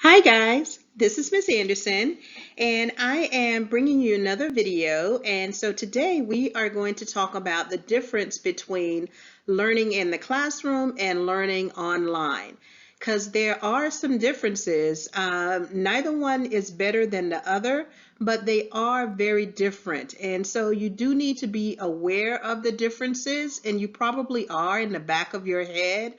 Hi guys, this is Miss Anderson and I am bringing you another video. And so today we are going to talk about the difference between learning in the classroom and learning online, because there are some differences. Neither one is better than the other, but they are very different. And so you do need to be aware of the differences, and you probably are in the back of your head.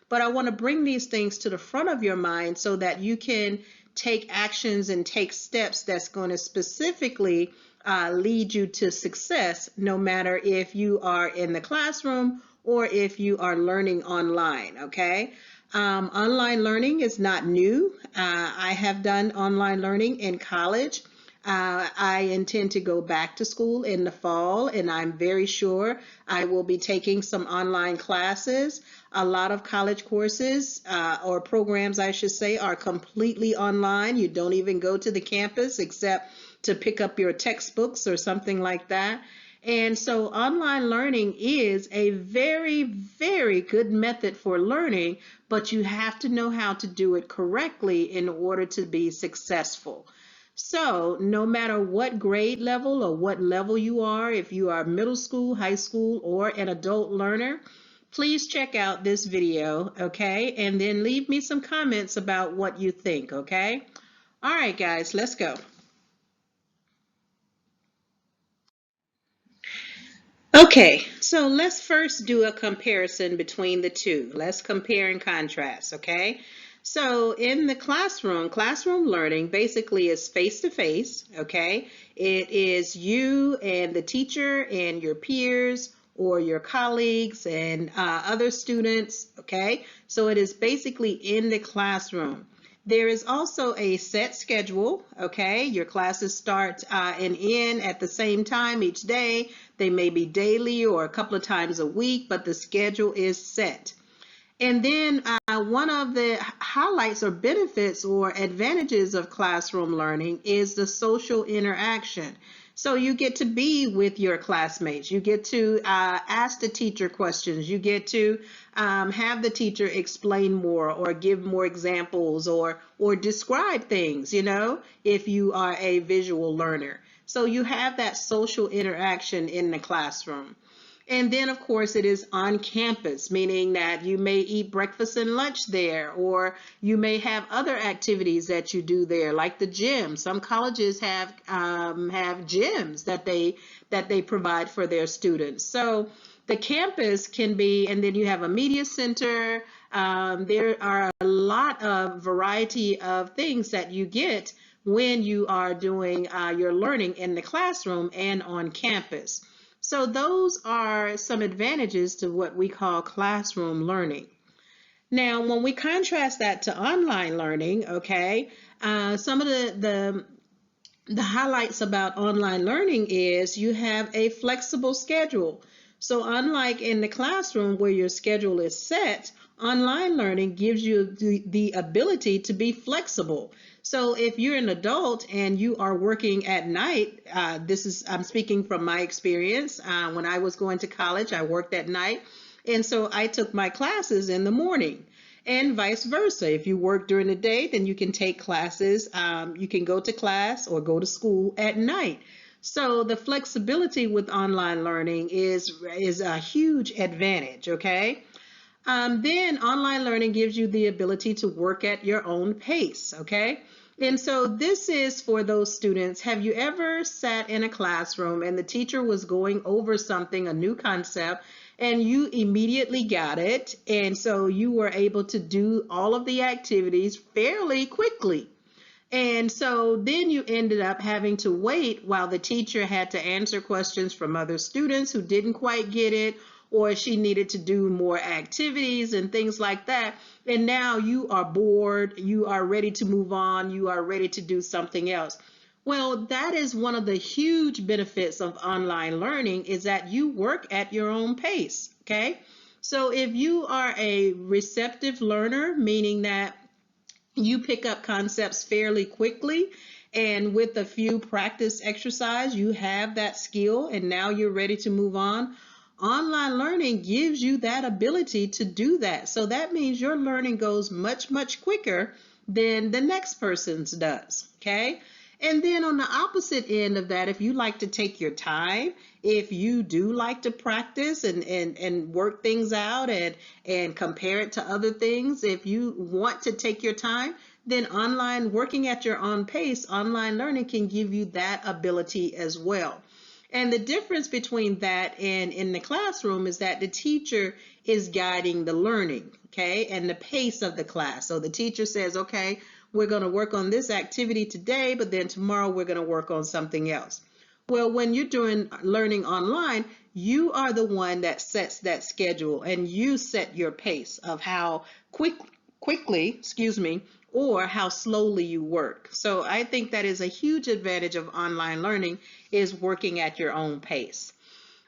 But I want to bring these things to the front of your mind so that you can take actions and take steps that's going to specifically lead you to success, no matter if you are in the classroom or if you are learning online, okay? Online learning is not new. I have done online learning in college. I intend to go back to school in the fall, and I'm very sure I will be taking some online classes. A lot of college courses or programs, I should say, are completely online. You don't even go to the campus except to pick up your textbooks or something like that. And so online learning is a very, very good method for learning, but you have to know how to do it correctly in order to be successful. So no matter what grade level or what level you are, if you are middle school, high school, or an adult learner, please check out this video, okay? And then leave me some comments about what you think, okay? All right, guys, let's go. Okay, so let's first do a comparison between the two. Let's compare and contrast, okay? So in the classroom learning basically is face-to-face, okay? It is you and the teacher and your peers or your colleagues and other students, okay? So it is basically in the classroom. There is also a set schedule, okay? Your classes start and end at the same time each day. They may be daily or a couple of times a week, but the schedule is set. And then one of the highlights or benefits or advantages of classroom learning is the social interaction. So you get to be with your classmates. You get to ask the teacher questions. You get to have the teacher explain more or give more examples or describe things, you know, if you are a visual learner. So you have that social interaction in the classroom. And then, of course, it is on campus, meaning that you may eat breakfast and lunch there, or you may have other activities that you do there, like the gym. Some colleges have gyms that they provide for their students. So the campus can be, and then you have a media center. There are a lot of variety of things that you get when you are doing your learning in the classroom and on campus. So those are some advantages to what we call classroom learning. Now, when we contrast that to online learning, okay, some of the highlights about online learning is you have a flexible schedule. So unlike in the classroom where your schedule is set, online learning gives you the ability to be flexible. So if you're an adult and you are working at night, I'm speaking from my experience. When I was going to college, I worked at night. And so I took my classes in the morning and vice versa. If you work during the day, then you can take classes. You can go to class or go to school at night. So the flexibility with online learning is a huge advantage, okay? Then online learning gives you the ability to work at your own pace, okay? And so this is for those students. Have you ever sat in a classroom and the teacher was going over something, a new concept, and you immediately got it, and so you were able to do all of the activities fairly quickly? And so then you ended up having to wait while the teacher had to answer questions from other students who didn't quite get it, or she needed to do more activities and things like that. And now you are bored, you are ready to move on, you are ready to do something else. Well, that is one of the huge benefits of online learning, is that you work at your own pace, okay? So if you are a receptive learner, meaning that you pick up concepts fairly quickly, and with a few practice exercise, you have that skill and now you're ready to move on. Online learning gives you that ability to do that. So that means your learning goes much, much quicker than the next person's does, okay? And then on the opposite end of that, if you like to take your time, if you do like to practice and work things out and compare it to other things, if you want to take your time, then online, working at your own pace, online learning can give you that ability as well. And the difference between that and in the classroom is that the teacher is guiding the learning, okay, and the pace of the class. So the teacher says, okay, we're going to work on this activity today, but then tomorrow we're going to work on something else. Well, when you're doing learning online, you are the one that sets that schedule, and you set your pace of how quickly, excuse me, or how slowly you work. So I think that is a huge advantage of online learning, is working at your own pace.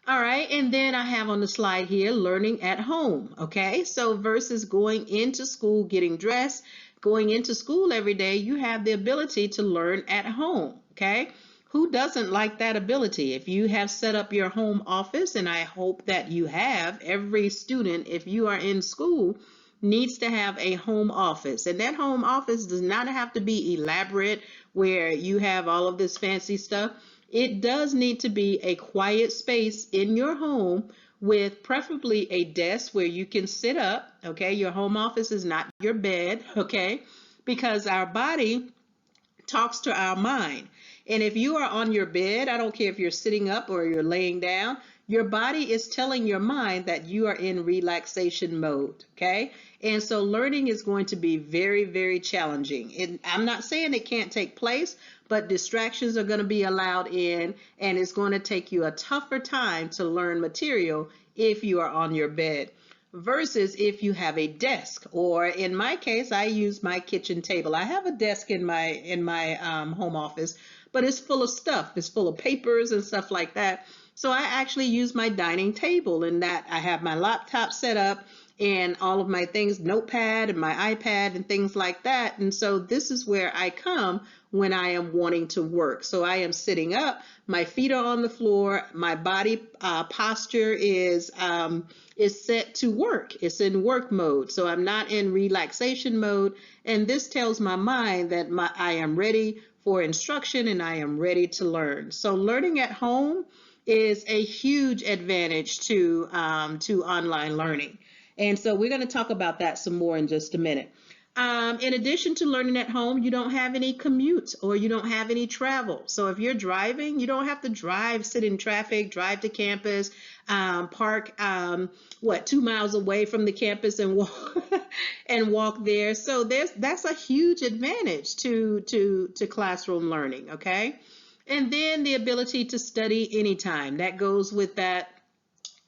All right, and then I have on the slide here, learning at home, okay? So versus going into school, getting dressed, going into school every day, you have the ability to learn at home, okay? Who doesn't like that ability? If you have set up your home office, and I hope that you have, every student, if you are in school, needs to have a home office. And that home office does not have to be elaborate where you have all of this fancy stuff. It does need to be a quiet space in your home with preferably a desk where you can sit up, okay? Your home office is not your bed, okay? Because our body talks to our mind. And if you are on your bed, I don't care if you're sitting up or you're laying down, your body is telling your mind that you are in relaxation mode, okay? And so learning is going to be very, very challenging. And I'm not saying it can't take place, but distractions are going to be allowed in, and it's going to take you a tougher time to learn material if you are on your bed versus if you have a desk, or in my case, I use my kitchen table. I have a desk in my home office, but it's full of stuff. It's full of papers and stuff like that. So I actually use my dining table, in that I have my laptop set up and all of my things, notepad and my iPad and things like that. And so this is where I come when I am wanting to work. So I am sitting up, my feet are on the floor, my body posture is set to work. It's in work mode. So I'm not in relaxation mode. And this tells my mind that I am ready for instruction and I am ready to learn. So learning at home is a huge advantage to online learning. And so we're going to talk about that some more in just a minute. In addition to learning at home, you don't have any commute or you don't have any travel. So if you're driving, you don't have to drive, sit in traffic, drive to campus, park 2 miles away from the campus and walk and walk there. So that's a huge advantage to classroom learning, okay? And then the ability to study anytime. That goes with that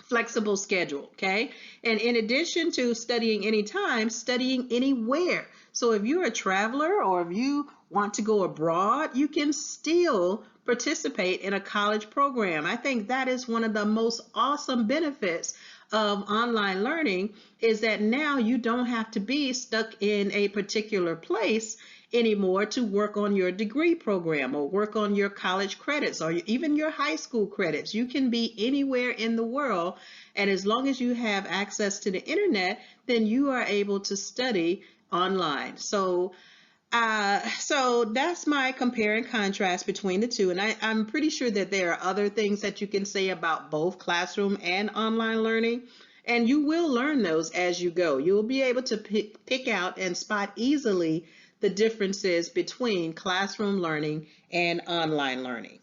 flexible schedule, okay? And in addition to studying anytime, studying anywhere. So if you're a traveler or if you want to go abroad, you can still participate in a college program. I think that is one of the most awesome benefits of online learning, is that now you don't have to be stuck in a particular place anymore to work on your degree program or work on your college credits or even your high school credits. You can be anywhere in the world, and as long as you have access to the internet, then you are able to study online. So that's my compare and contrast between the two. And I'm pretty sure that there are other things that you can say about both classroom and online learning. And you will learn those as you go. You'll be able to pick out and spot easily the differences between classroom learning and online learning.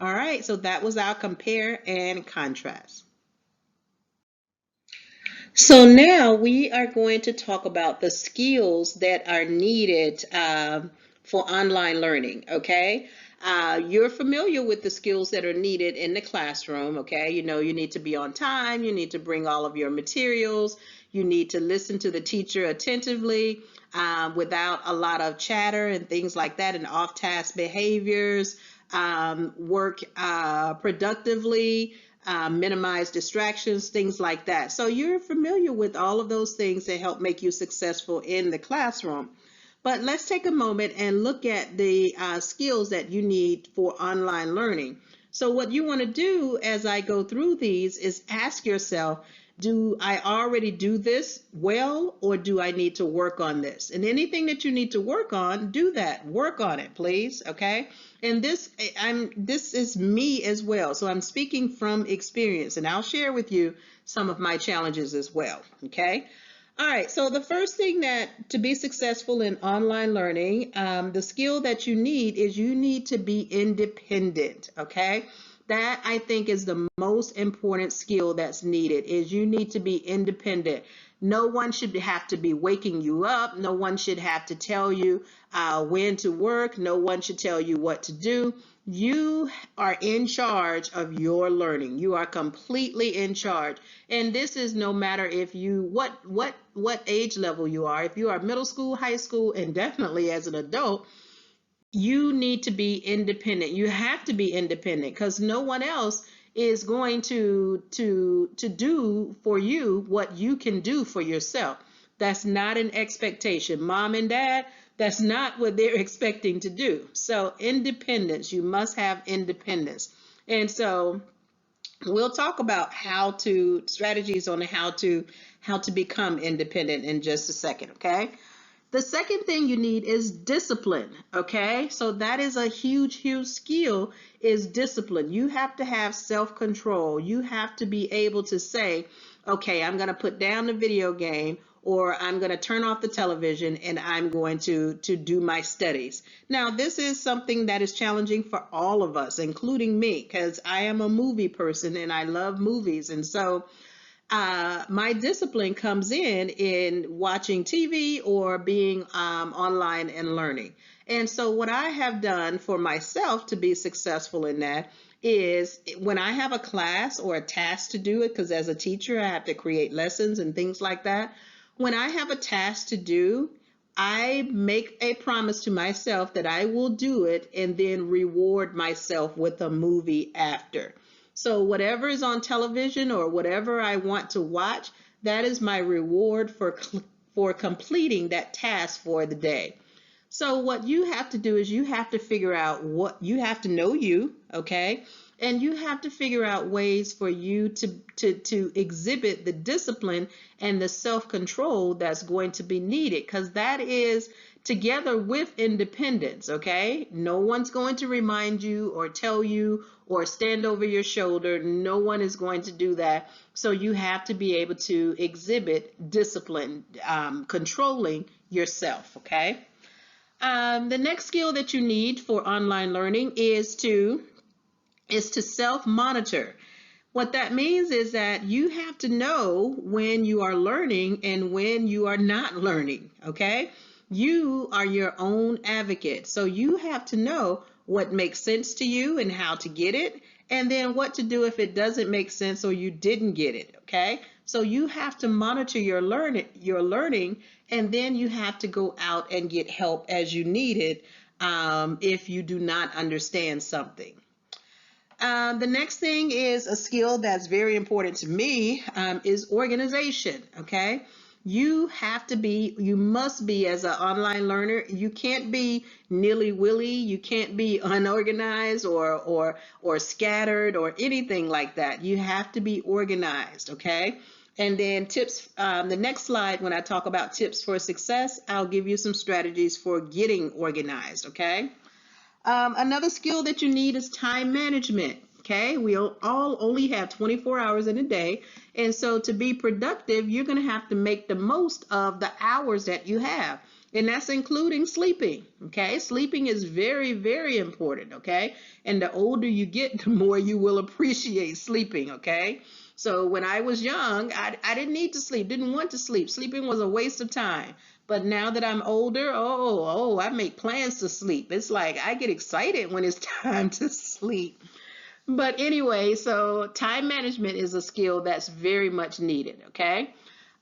All right, so that was our compare and contrast. So now we are going to talk about the skills that are needed for online learning, okay? You're familiar with the skills that are needed in the classroom, okay? You know, you need to be on time, you need to bring all of your materials, you need to listen to the teacher attentively without a lot of chatter and things like that, and off-task behaviors, work productively, minimize distractions, things like that. So you're familiar with all of those things that help make you successful in the classroom. But let's take a moment and look at the skills that you need for online learning. So what you want to do as I go through these is ask yourself, Do I already do this well, or do I need to work on this? And anything that you need to work on, do that. Work on it, please. Okay. And this is me as well. So I'm speaking from experience, and I'll share with you some of my challenges as well. Okay. All right, so the first thing that to be successful in online learning, the skill that you need is you need to be independent, okay? That I think is the most important skill that's needed is you need to be independent. No one should have to be waking you up. No one should have to tell you when to work. No one should tell you what to do. You are in charge of your learning. You are completely in charge. And this is no matter if you what age level you are. If you are middle school, high school, and definitely as an adult, you need to be independent. You have to be independent because no one else is going to do for you what you can do for yourself. That's not an expectation. Mom and dad, that's not what they're expecting to do. So independence, you must have independence. And so we'll talk about strategies on how to become independent in just a second, okay? The second thing you need is discipline, okay? So that is a huge, huge skill is discipline. You have to have self-control. You have to be able to say, okay, I'm going to put down the video game, or I'm going to turn off the television and I'm going to do my studies. Now, this is something that is challenging for all of us, including me, because I am a movie person and I love movies. And so my discipline comes in watching TV or being online and learning. And so what I have done for myself to be successful in that is when I have a class or a task to do it, because as a teacher, I have to create lessons and things like that. When I have a task to do, I make a promise to myself that I will do it and then reward myself with a movie after. So whatever is on television or whatever I want to watch, that is my reward for completing that task for the day. So what you have to do is you have to figure out what you have to know you, okay? And you have to figure out ways for you to exhibit the discipline and the self-control that's going to be needed, because that is together with independence, okay? No one's going to remind you or tell you or stand over your shoulder. No one is going to do that. So you have to be able to exhibit discipline, controlling yourself, okay? The next skill that you need for online learning is to self-monitor. What that means is that you have to know when you are learning and when you are not learning, okay? You are your own advocate. So you have to know what makes sense to you and how to get it, and then what to do if it doesn't make sense or you didn't get it, okay? So you have to monitor your learning, and then you have to go out and get help as you need it if you do not understand something. The next thing is a skill that's very important to me is organization, okay? You must be as an online learner, you can't be nilly-willy, you can't be unorganized or scattered or anything like that. You have to be organized, okay? And then tips, the next slide, when I talk about tips for success, I'll give you some strategies for getting organized, okay? Another skill that you need is time management. Okay, we all only have 24 hours in a day. And so to be productive, you're going to have to make the most of the hours that you have. And that's including sleeping. Okay, sleeping is very, very important. Okay, and the older you get, the more you will appreciate sleeping. Okay, so when I was young, I didn't need to sleep, didn't want to sleep. Sleeping was a waste of time. But now that I'm older, I make plans to sleep. It's like I get excited when it's time to sleep. But anyway, so time management is a skill that's very much needed, okay?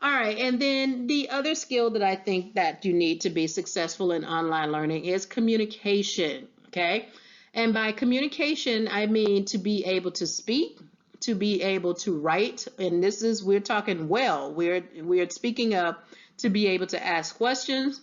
All right, and then the other skill that I think that you need to be successful in online learning is communication, okay? And by communication, I mean to be able to speak, to be able to write, and we're talking we're speaking of to be able to ask questions,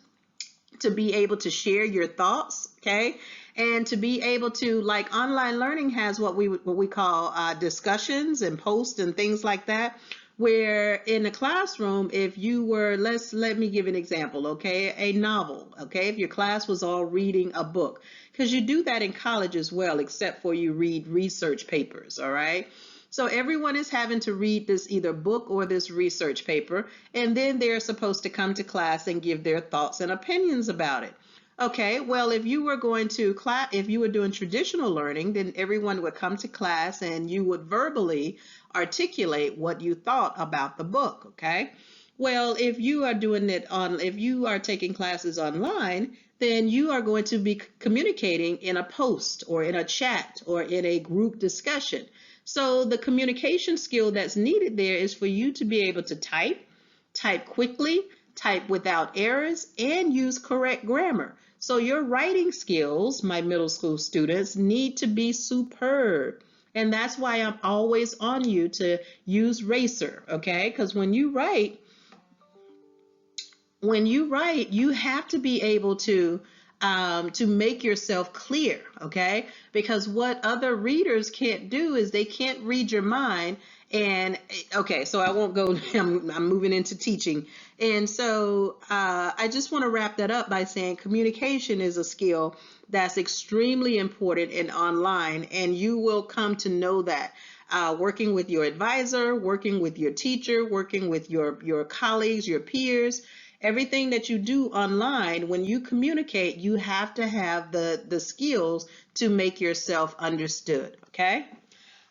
to be able to share your thoughts, okay? And to be able to, like, online learning has what we call discussions and posts and things like that. Where in the classroom, if you were, let me give an example, okay, a novel, okay, if your class was all reading a book, because you do that in college as well, except for you read research papers, all right? So everyone is having to read this either book or this research paper, and then they're supposed to come to class and give their thoughts and opinions about it. Okay, well, if you were going to class, if you were doing traditional learning, then everyone would come to class and you would verbally articulate what you thought about the book. Okay, well, if you are doing it on, if you are taking classes online, then you are going to be communicating in a post or in a chat or in a group discussion. So the communication skill that's needed there is for you to be able to type quickly, type without errors, and use correct grammar. So your writing skills, my middle school students, need to be superb. And that's why I'm always on you to use Racer, okay? Because when you write, you have to be able to make yourself clear, okay? Because what other readers can't do is they can't read your mind. And okay, so I won't go, I'm moving into teaching. And so I just want to wrap that up by saying communication is a skill that's extremely important in online, and you will come to know that. Working with your advisor, working with your teacher, working with your colleagues, your peers, everything that you do online, when you communicate, you have to have the skills to make yourself understood, okay?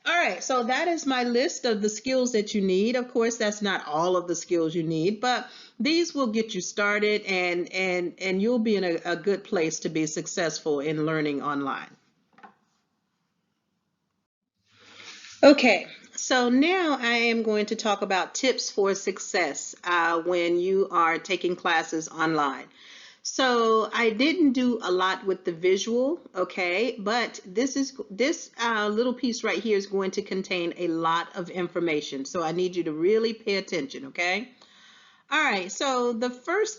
All right, so that is my list of the skills that you need. Of course, that's not all of the skills you need, but these will get you started, and you'll be in a good place to be successful in learning online. Okay, so now I am going to talk about tips for success when you are taking classes online. So I didn't do a lot with the visual, okay, but this little piece right here is going to contain a lot of information. So I need you to really pay attention, okay? All right, so the first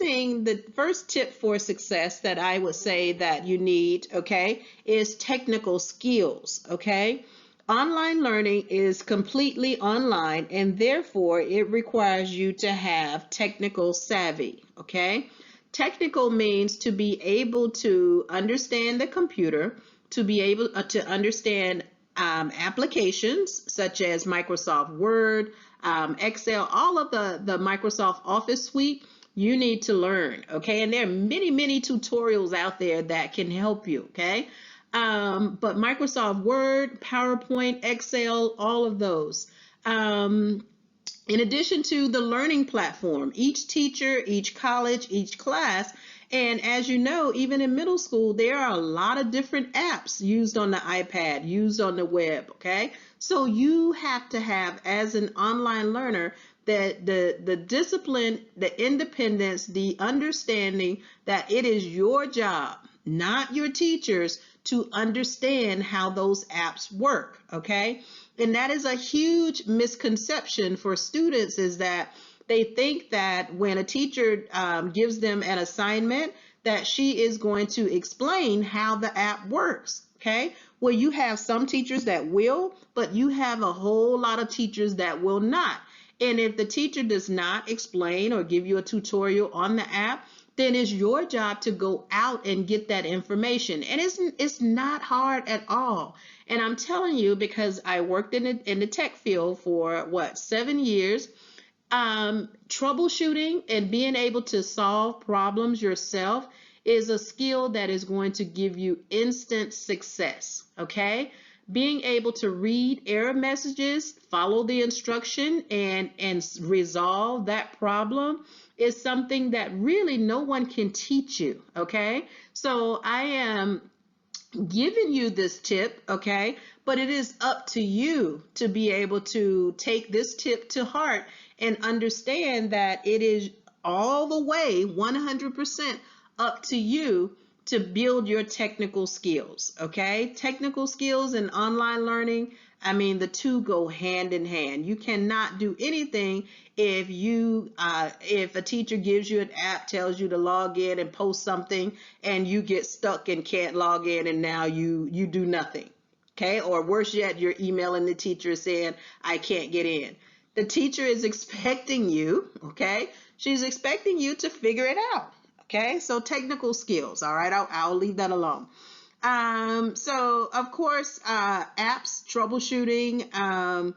tip for success that I would say that you need, okay, is technical skills, okay? Online learning is completely online, and therefore it requires you to have technical savvy, okay? Technical means to be able to understand the computer, to be able to understand applications such as Microsoft Word, Excel, all of the Microsoft Office suite. You need to learn, okay? And there are many, many tutorials out there that can help you, okay? But Microsoft Word, PowerPoint, Excel, all of those. In addition to the learning platform, each teacher, each college, each class, and as you know, even in middle school, there are a lot of different apps used on the iPad, used on the web, okay? So you have to have, as an online learner, that the discipline, the independence, the understanding that it is your job, not your teachers, to understand how those apps work, okay? And that is a huge misconception for students, is that they think that when a teacher gives them an assignment, that she is going to explain how the app works, okay? Well, you have some teachers that will, but you have a whole lot of teachers that will not. And if the teacher does not explain or give you a tutorial on the app, then it's your job to go out and get that information. And it's not hard at all. And I'm telling you, because I worked in the tech field for what, 7 years, troubleshooting and being able to solve problems yourself is a skill that is going to give you instant success, okay? Being able to read error messages, follow the instruction, and resolve that problem is something that really no one can teach you, okay? So I am giving you this tip, okay? But it is up to you to be able to take this tip to heart and understand that it is all the way 100% up to you to build your technical skills, okay? Technical skills and online learning, I mean, the two go hand in hand. You cannot do anything if if a teacher gives you an app, tells you to log in and post something, and you get stuck and can't log in, and now you do nothing, okay? Or worse yet, you're emailing the teacher saying, I can't get in. The teacher is expecting you, okay? She's expecting you to figure it out, okay? So technical skills, all right? I'll leave that alone. So of course, apps, troubleshooting,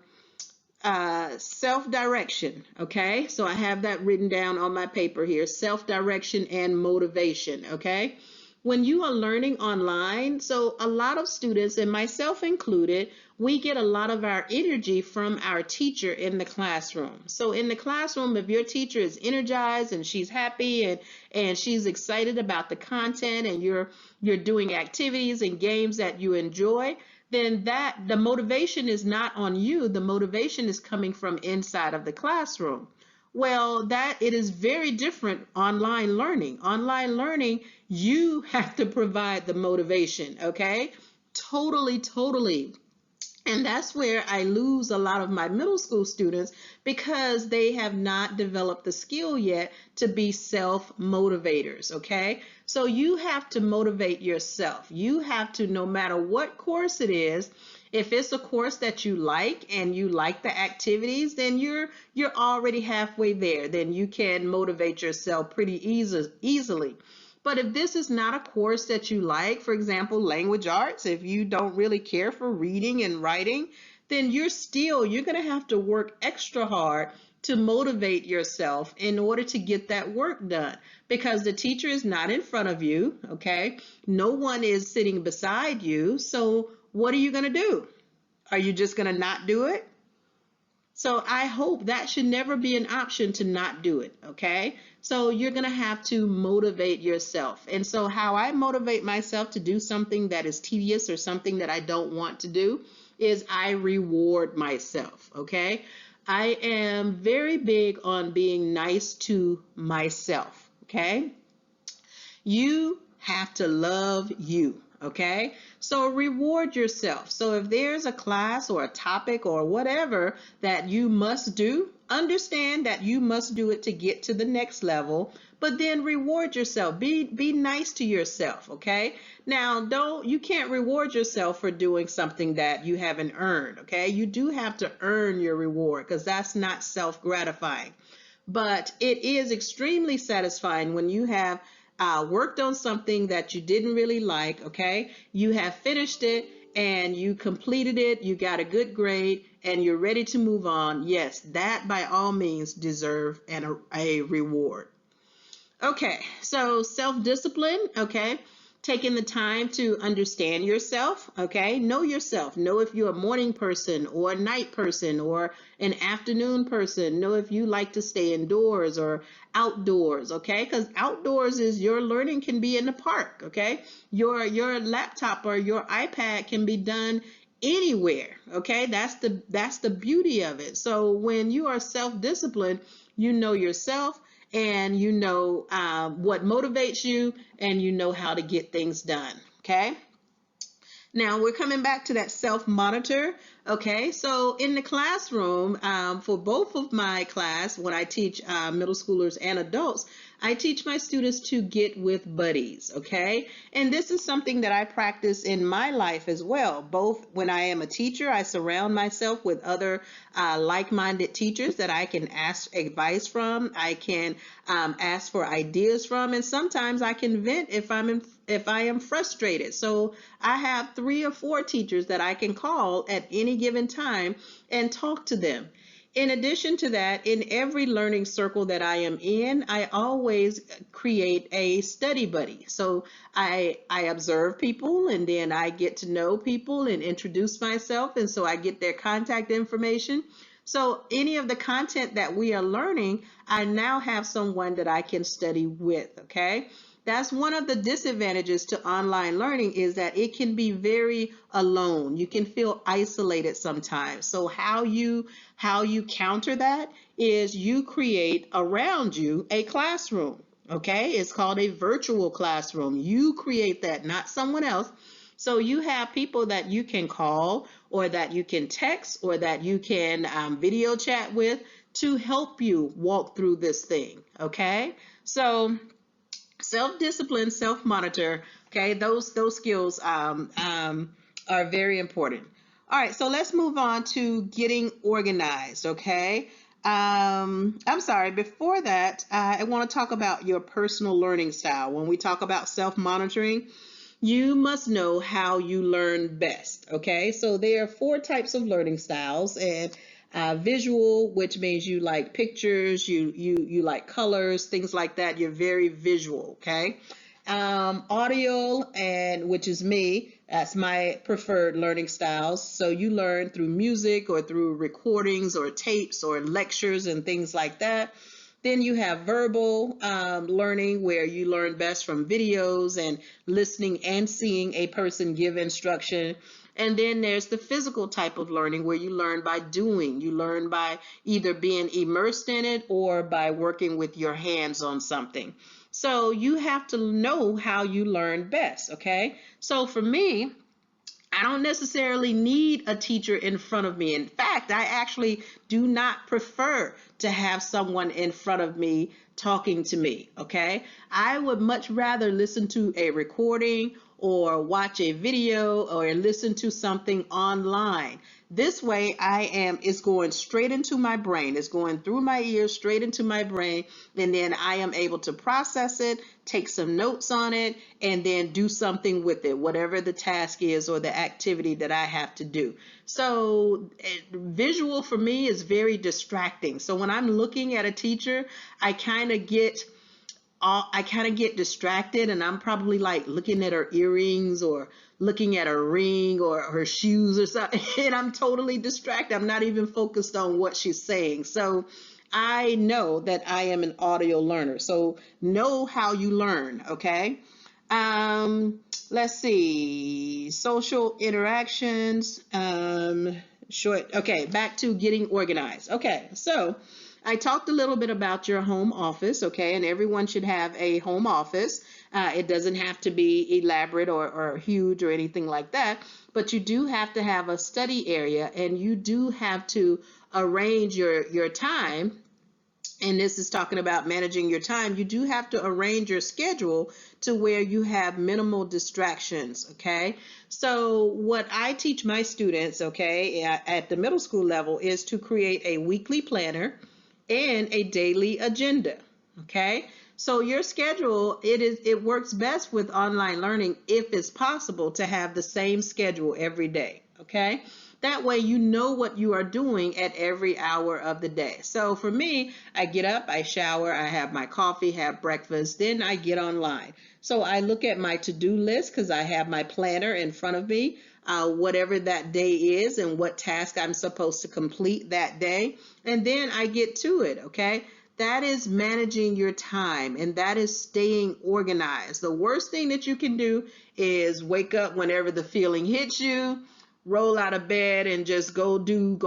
self-direction, okay? So I have that written down on my paper here, self-direction and motivation, okay? When you are learning online, so a lot of students, and myself included, we get a lot of our energy from our teacher in the classroom. So in the classroom, if your teacher is energized and she's happy and she's excited about the content, and you're doing activities and games that you enjoy, then that the motivation is not on you. The motivation is coming from inside of the classroom. Well, that it is very different online learning. Online learning, you have to provide the motivation, okay? Totally, totally. And that's where I lose a lot of my middle school students, because they have not developed the skill yet to be self-motivators, okay? So you have to motivate yourself. You have to, no matter what course it is, if it's a course that you like and you like the activities, then you're already halfway there. Then you can motivate yourself pretty easily. But if this is not a course that you like, for example, language arts, if you don't really care for reading and writing, then you're going to have to work extra hard to motivate yourself in order to get that work done, because the teacher is not in front of you, okay? No one is sitting beside you. So what are you going to do? Are you just going to not do it? So I hope that should never be an option to not do it, okay? So you're going to have to motivate yourself. And so how I motivate myself to do something that is tedious or something that I don't want to do is I reward myself, okay? I am very big on being nice to myself, okay? You have to love you, okay? So reward yourself. So if there's a class or a topic or whatever that you must do, understand that you must do it to get to the next level, but then reward yourself. Be nice to yourself, okay? Now, you can't reward yourself for doing something that you haven't earned, okay? You do have to earn your reward, because that's not self-gratifying. But it is extremely satisfying when you have worked on something that you didn't really like, okay? You have finished it and you completed it, you got a good grade, and you're ready to move on. Yes, that by all means deserve a reward. Okay, so self-discipline, okay? Taking the time to understand yourself, okay? Know yourself. Know if you're a morning person or a night person or an afternoon person. Know if you like to stay indoors or outdoors, okay? Because outdoors is your learning can be in the park, okay? Your laptop or your iPad can be done anywhere, okay? That's the beauty of it. So when you are self-disciplined, you know yourself, and you know what motivates you, and you know how to get things done, okay? Now we're coming back to that self-monitor, okay? So in the classroom, for both of my class, when I teach middle schoolers and adults, I teach my students to get with buddies, okay? And this is something that I practice in my life as well. Both when I am a teacher, I surround myself with other like-minded teachers that I can ask advice from, I can ask for ideas from, and sometimes I can vent if I am frustrated. So I have 3 or 4 teachers that I can call at any given time and talk to them. In addition to that, in every learning circle that I am in, I always create a study buddy. So I observe people, and then I get to know people and introduce myself, and so I get their contact information. So any of the content that we are learning, I now have someone that I can study with, okay? That's one of the disadvantages to online learning, is that it can be very alone. You can feel isolated sometimes. So how you counter that is you create around you a classroom, okay? It's called a virtual classroom. You create that, not someone else. So you have people that you can call, or that you can text, or that you can video chat with to help you walk through this thing, okay? So self-discipline, self-monitor, okay, those skills are very important. All right, so let's move on to getting organized, okay? I'm sorry, before that, I want to talk about your personal learning style. When we talk about self-monitoring, you must know how you learn best, okay? So there are 4 types of learning styles, and visual, which means you like pictures, you like colors, things like that. You're very visual, okay? Audio, and which is me, that's my preferred learning styles. So you learn through music or through recordings or tapes or lectures and things like that. Then you have verbal learning, where you learn best from videos and listening and seeing a person give instruction. And then there's the physical type of learning, where you learn by doing. You learn by either being immersed in it or by working with your hands on something. So you have to know how you learn best, okay? So for me, I don't necessarily need a teacher in front of me. In fact, I actually do not prefer to have someone in front of me talking to me, okay? I would much rather listen to a recording or watch a video or listen to something online. This way it's going straight into my brain. It's going through my ears, straight into my brain, and then I am able to process it, take some notes on it, and then do something with it, whatever the task is or the activity that I have to do. So visual for me is very distracting. So when I'm looking at a teacher, I kind of get distracted, and I'm probably like looking at her earrings or looking at her ring or her shoes or something, and I'm totally distracted. I'm not even focused on what she's saying. So I know that I am an audio learner. So know how you learn, okay? Let's see. Social interactions. Okay, back to getting organized. Okay, so I talked a little bit about your home office, okay, and everyone should have a home office. It doesn't have to be elaborate or huge or anything like that, but you do have to have a study area, and you do have to arrange your time. And this is talking about managing your time. You do have to arrange your schedule to where you have minimal distractions, okay? So what I teach my students, okay, at the middle school level, is to create a weekly planner and a daily agenda, okay? So your schedule, it works best with online learning if it's possible to have the same schedule every day, okay? That way you know what you are doing at every hour of the day. So for me, I get up, I shower, I have my coffee, have breakfast, then I get online. So I look at my to-do list because I have my planner in front of me, whatever that day is and what task I'm supposed to complete that day. And then I get to it, okay? That is managing your time, and that is staying organized. The worst thing that you can do is wake up whenever the feeling hits you, roll out of bed and just go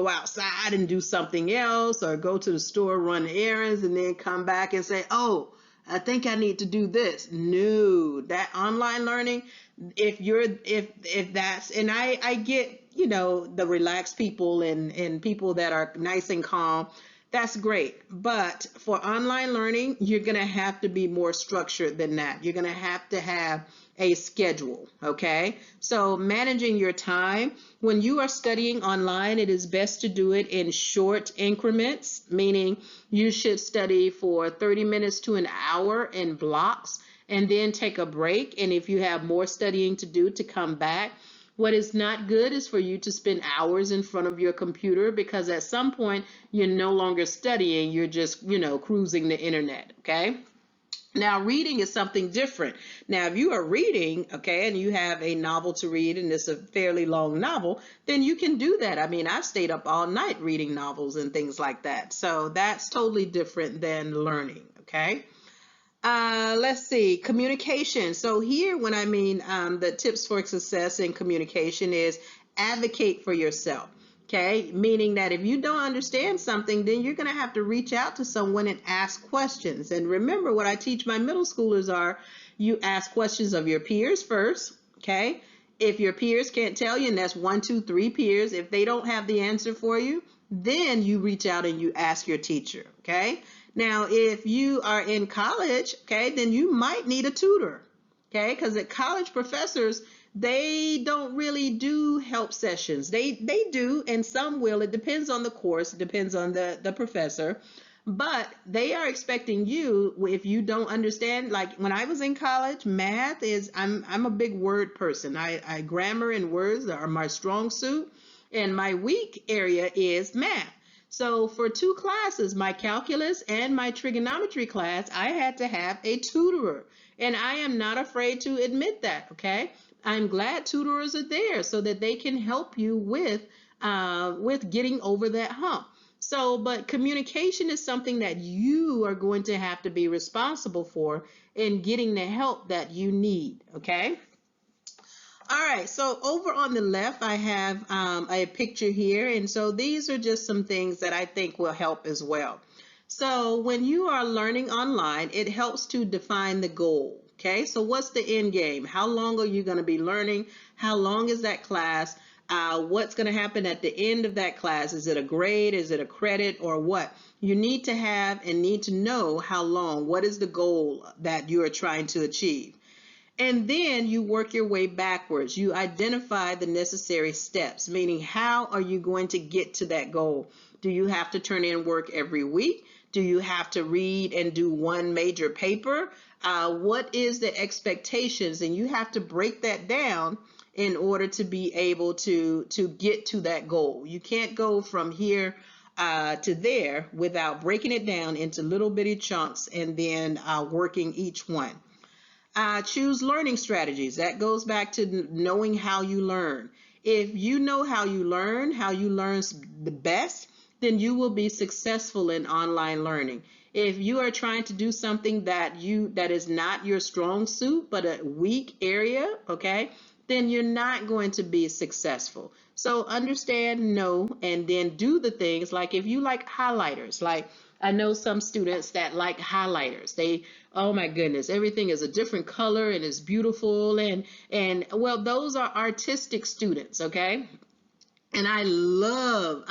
outside and do something else, or go to the store, run errands, and then come back and say, oh, I think I need to do this. No, that online learning, if that's, and I get, the relaxed people and people that are nice and calm, that's great. But for online learning, you're going to have to be more structured than that. You're going to have a schedule, okay? So managing your time. When you are studying online, it is best to do it in short increments, meaning you should study for 30 minutes to an hour in blocks and then take a break. And if you have more studying to do, to come back. What is not good is for you to spend hours in front of your computer, because at some point you're no longer studying, you're just, cruising the internet, okay? Now, reading is something different. Now, if you are reading, okay, and you have a novel to read and it's a fairly long novel, then you can do that. I mean, I've stayed up all night reading novels and things like that. So that's totally different than learning, okay? Let's see, communication. So here, when I mean the tips for success in communication is advocate for yourself. Okay, meaning that if you don't understand something, then you're going to have to reach out to someone and ask questions. And remember, what I teach my middle schoolers are, you ask questions of your peers first. Okay, if your peers can't tell you, and that's 1, 2, 3 peers, if they don't have the answer for you, then you reach out and you ask your teacher. Okay. Now, if you are in college, okay, then you might need a tutor, okay? Because at college professors, they don't really do help sessions. They do, and some will. It depends on the course, it depends on the professor. But they are expecting you, if you don't understand, like when I was in college, math is, I'm a big word person. I grammar and words are my strong suit, and my weak area is math. So for 2 classes, my calculus and my trigonometry class, I had to have a tutorer. And I am not afraid to admit that, okay? I'm glad tutorers are there so that they can help you with getting over that hump. So, but communication is something that you are going to have to be responsible for in getting the help that you need, okay? All right, so over on the left, I have a picture here. And so these are just some things that I think will help as well. So when you are learning online, it helps to define the goal. Okay, so what's the end game? How long are you going to be learning? How long is that class? What's going to happen at the end of that class? Is it a grade? Is it a credit or what? You need to have and need to know how long. What is the goal that you are trying to achieve? And then you work your way backwards. You identify the necessary steps, meaning how are you going to get to that goal? Do you have to turn in work every week? Do you have to read and do one major paper? What is the expectations? And you have to break that down in order to be able to get to that goal. You can't go from here to there without breaking it down into little bitty chunks and then working each one. Choose learning strategies. That goes back to knowing how you learn. If you know how you learn the best, then you will be successful in online learning. If you are trying to do something that is not your strong suit, but a weak area, okay, then you're not going to be successful. So understand, know, and then do the things. Like if you like highlighters, like I know some students that like highlighters. Oh my goodness, everything is a different color and it's beautiful. And well, those are artistic students, okay? And I love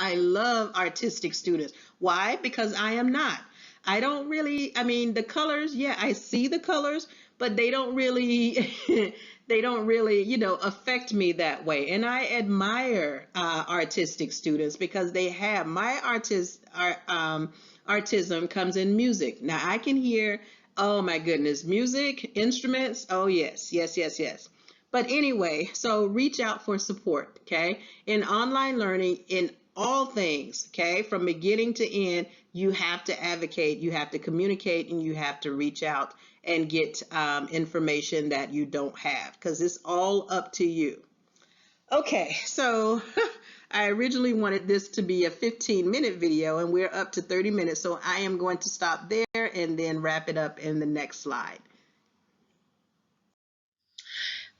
artistic students. Why? Because I am not. I don't really, I mean, the colors, yeah, I see the colors, but they don't really, they don't really, affect me that way. And I admire artistic students because they have, artism comes in music. Now I can hear, oh my goodness, music, instruments, oh yes, yes, yes, yes. But anyway, so reach out for support, okay? In online learning, in all things, okay, from beginning to end, you have to advocate, you have to communicate, and you have to reach out and get information that you don't have, because it's all up to you. Okay, so I originally wanted this to be a 15-minute video, and we're up to 30 minutes, so I am going to stop there and then wrap it up in the next slide.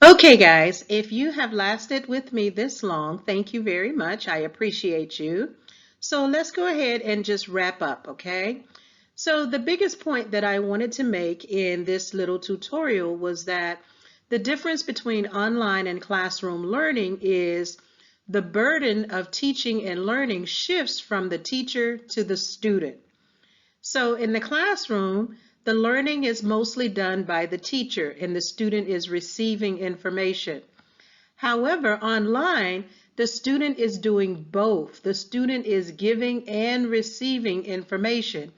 Okay, guys, if you have lasted with me this long, thank you very much. I appreciate you. So let's go ahead and just wrap up, okay? So the biggest point that I wanted to make in this little tutorial was that the difference between online and classroom learning is the burden of teaching and learning shifts from the teacher to the student. So in the classroom, the learning is mostly done by the teacher and the student is receiving information. However, online, the student is doing both. The student is giving and receiving information.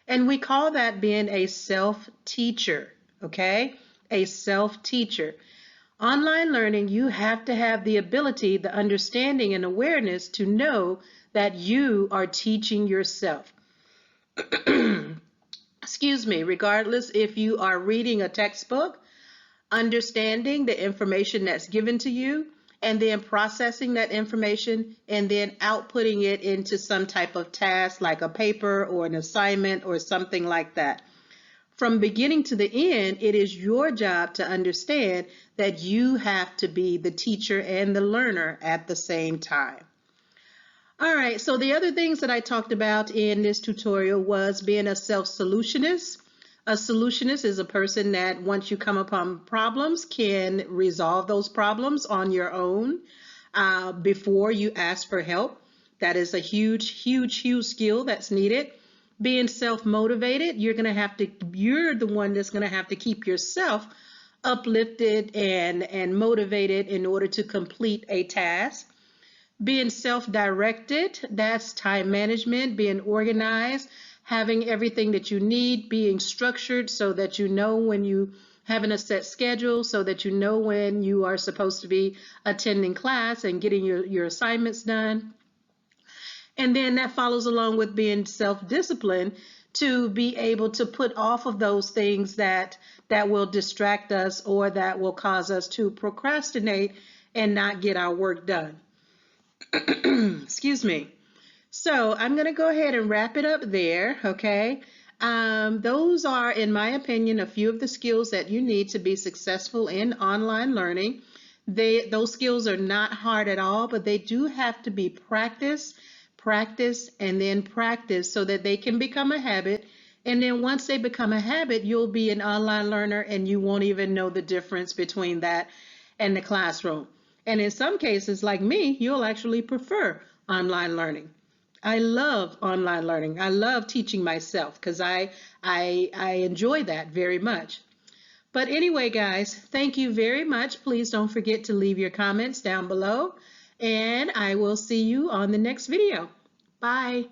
And we call that being a self-teacher, okay? A self-teacher. Online learning, you have to have the ability, the understanding and awareness to know that you are teaching yourself. Excuse me, regardless if you are reading a textbook, understanding the information that's given to you, and then processing that information and then outputting it into some type of task like a paper or an assignment or something like that. From beginning to the end, it is your job to understand that you have to be the teacher and the learner at the same time. All right, so the other things that I talked about in this tutorial was being a self-solutionist. A solutionist is a person that once you come upon problems can resolve those problems on your own before you ask for help. That is a huge, huge, huge skill that's needed. Being self-motivated, you're the one that's gonna have to keep yourself uplifted and motivated in order to complete a task. Being self-directed, that's time management, being organized, having everything that you need, being structured so that you know when you having a set schedule, so that you know when you are supposed to be attending class and getting your assignments done. And then that follows along with being self-disciplined to be able to put off of those things that will distract us or that will cause us to procrastinate and not get our work done. Excuse me. So I'm going to go ahead and wrap it up there, okay? Those are, in my opinion, a few of the skills that you need to be successful in online learning. Those skills are not hard at all, but they do have to be practice, and then practice so that they can become a habit. And then once they become a habit, you'll be an online learner and you won't even know the difference between that and the classroom. And in some cases, like me, you'll actually prefer online learning. I love online learning. I love teaching myself because I enjoy that very much. But anyway, guys, thank you very much. Please don't forget to leave your comments down below, and I will see you on the next video. Bye.